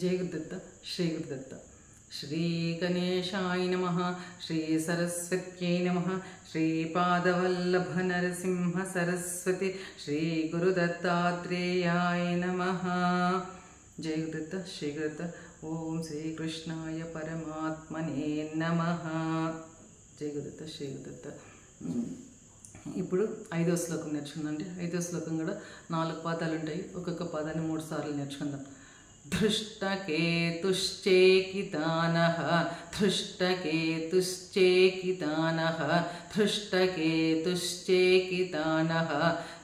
जय गुरुदत्त श्री गुरुदत्त श्री गणेशाय नमः श्री सरस्वत्यै नमः श्री पादवल्लभ नरसिंह सरस्वती श्री गुरुदत्तात्रेयाय नमः। जय गुरुदत्त श्री गुरुदत्त ओम श्री कृष्णाय परमात्मने नमः। जय गुरुदत्त श्री गुरुदत्त ఇప్పుడు ఐదో శ్లోకం నేర్చుకుందామండి। ఐదో శ్లోకం కూడా 4 పాదాలు ఉంటాయి, ఒక్కొక్క పదాన్ని 3 సార్లు నేర్చుకుందాం। धृष्टकेतुश्चेकितानः धृष्टकेतुश्चेकितानः धृष्टकेतुश्चेकितानः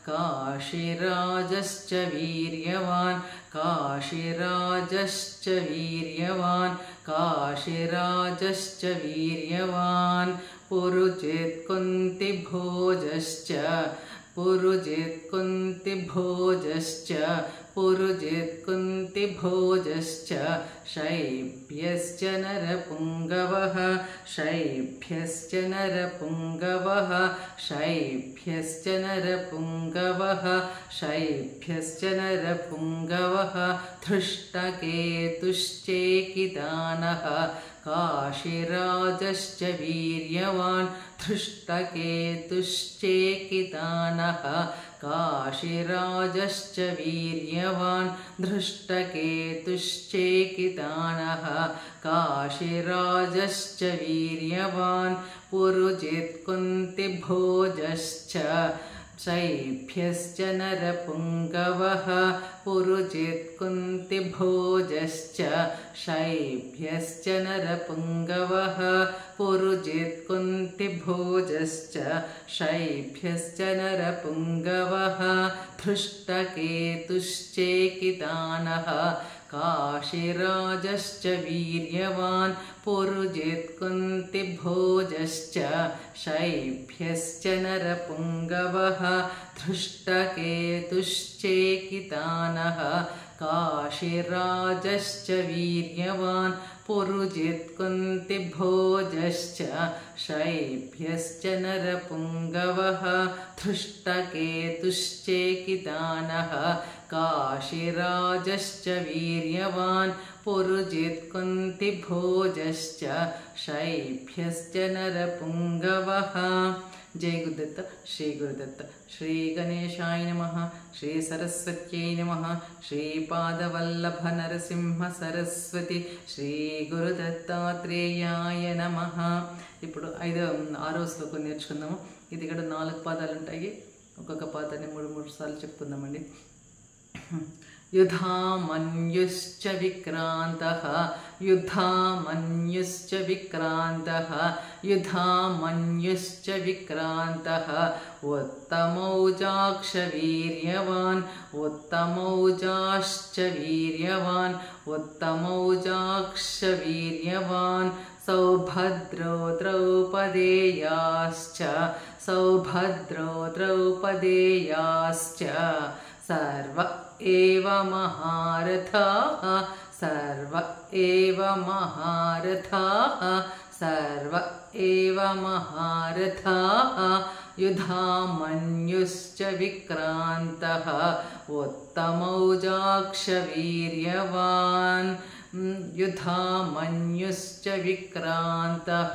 काशीराजश्च वीर्यवान् काशीराजश्च वीर्यवान् काशीराजश्च वीर्यवान् पुरुजित्कुन्तिभोजश्च पुरुजित्कुन्तिभोजश्च पुरुजित्कुन्तिभोजश्च शैभ्यश्च नरपुङ्गवः शैभ्यश्च नरपुङ्गवः शैभ्यश्च नरपुङ्गवः शैभ्यश्च नरपुङ्गवः धृष्टकेतुश्चेकितानः काशीराजश्च वीर्यवान् धृष्टकेतुश्चेकितानः काशीराजश्च वीर्यवान् धृष्टकेतुश्चेकितानः काशीराजश्च वीर्यवान् पुरुजित्कुन्तिभोजश्च शैभ्यश्च नरपुङ्गवः पुरुजित्कुन्तिभोजश्च शैभ्यश्च नरपुङ्गवः पुरुजित्कुन्तिभोजश्च शैभ्यश्च नरपुङ्गवः धृष्टकेतुश्चेकितानः काशीराजश्च वीर्यवान् पुरुजित्कुन्तिभोजश्च शैभ्यश्च नरपुङ्गवः धृष्टकेतुश्चेकितानः काशीराजश्च वीर्यवान् पुरुजित्कुन्तिभोजश्च शैभ्यश्च नरपुङ्गवः धृष्टकेतुश्चेकितानः काशीराजश्च वीर्यवान् पुरुजित्कुन्तिभोजश्च शैभ्यश्च नरपुङ्गवः। जय गुरुदत्त श्री गुरुदत्त श्री गणेशाय नमः श्री सरस्वत्यै नमः श्री पादवल्लभ नरसिंह सरस्वती श्री गुरुदत्तात्रेयाय नमः। ఇప్పుడు 6వ శ్లోకం నేర్చుకుందాము। ఇది కూడా 4 పాదాలు ఉంటాయి, ఒక్కొక్క పాదాన్ని 3 సార్లు చెప్పుకుందామండి। युधामन्युश्च विक्रान्तः युधामन्युश्च विक्रान्तः युधामन्युश्च विक्रान्तः उत्तमौजाक्ष वीर्यवान् उत्तमौजाश्च वीर्यवान् उत्तमौजाक्ष वीर्यवान् सौभद्रो द्रौपदेयाश्च सौभद्रो द्रौपदेयाश्च सर्व एव महारथाः सर्व एव महारथाः सर्व एव महारथाः युधामन्युश्च विक्रान्तः उत्तमौजाक्ष वीर्यवान् युधामन्युश्च विक्रान्तः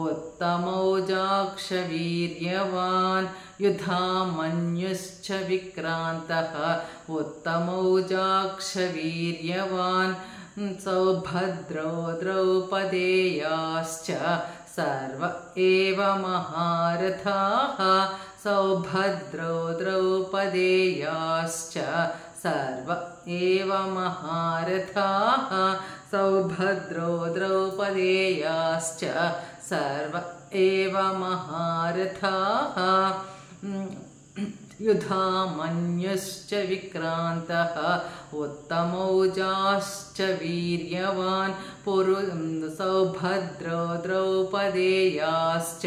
उत्तमौजाक्ष वीर्यवान् युधामन्युश्च विक्रान्तः उत्तमौजाक्ष वीर्यवान् सौभद्रो द्रौपदेयाश्च सर्व एव महारथाः सौभद्रो द्रौपदेयाश्च सर्व एव महारथाः सौभद्रो द्रौपदेयाश्च सर्व एव महारथाः युधामन्युश्च विक्रान्तः उत्तमौजाश्च वीर्यवान् सौभद्रो द्रौपदेयाश्च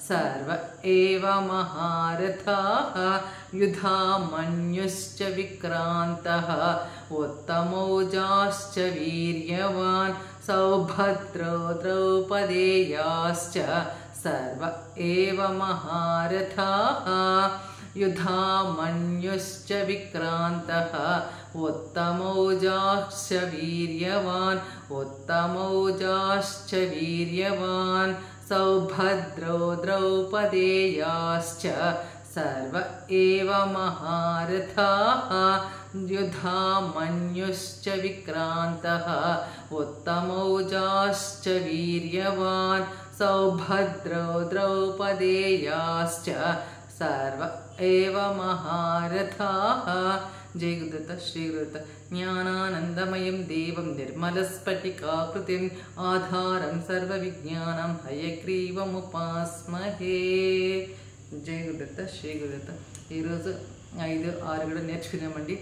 सर्व एव महारथाः युधामन्युश्च विक्रान्तः उत्तमौजाश्च वीर्यवान् सौभद्रो द्रौपदेयाश्च सर्व एव महारथाः युधामन्युश्च विक्रान्तः उत्तमौजाश्च वीर्यवान् उत्तमौजाश्च वीर्यवान् सौभद्रो द्रौपदेयाश्च सर्व एव महारथाः युधामन्युश्च विक्रान्तः उत्तमौजाश्च वीर्यवान् सौभद्रो द्रौपदेयाश्च सर्व एव महारथाः। जय गुरुदत्त श्री गुरुदत्त। ज्ञानानन्दमयं देवं निर्मलस्फटिकाकृतिम् आधारं सर्वविज्ञानं हयग्रीवमुपास्महे। జై గురుదత్త శ్రీ గురుదత్త। ఈరోజు 5-6 కూడా నేర్చుకున్నామండి।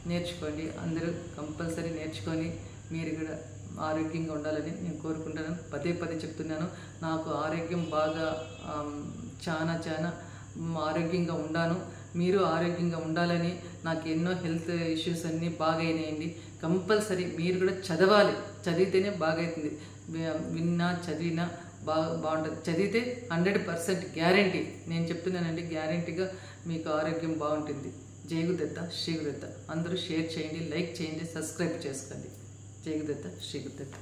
నేర్చుకోండి, అందరూ కంపల్సరీ నేర్చుకొని మీరు కూడా ఆరోగ్యంగా ఉండాలని నేను కోరుకుంటాను। పదే చెప్తున్నాను, నాకు ఆరోగ్యం బాగా చాలా ఆరోగ్యంగా ఉన్నాను। మీరు ఆరోగ్యంగా ఉండాలని నాకు ఎన్నో హెల్త్ ఇష్యూస్ అన్నీ బాగైనాయండి। కంపల్సరీ మీరు కూడా చదవాలి, చదివితేనే బాగవుతుంది। విన్నా చదివినా బాగుంటుంది। చదివితే 100% గ్యారంటీ నేను చెప్తున్నానండి, గ్యారంటీగా మీకు ఆరోగ్యం బాగుంటుంది। జై గురుదత్త శ్రీ గురుదత్త। అందరూ షేర్ చేయండి, లైక్ చేయండి, సబ్స్క్రైబ్ చేసుకోండి। జై గురుదత్త శ్రీ గురుదత్త।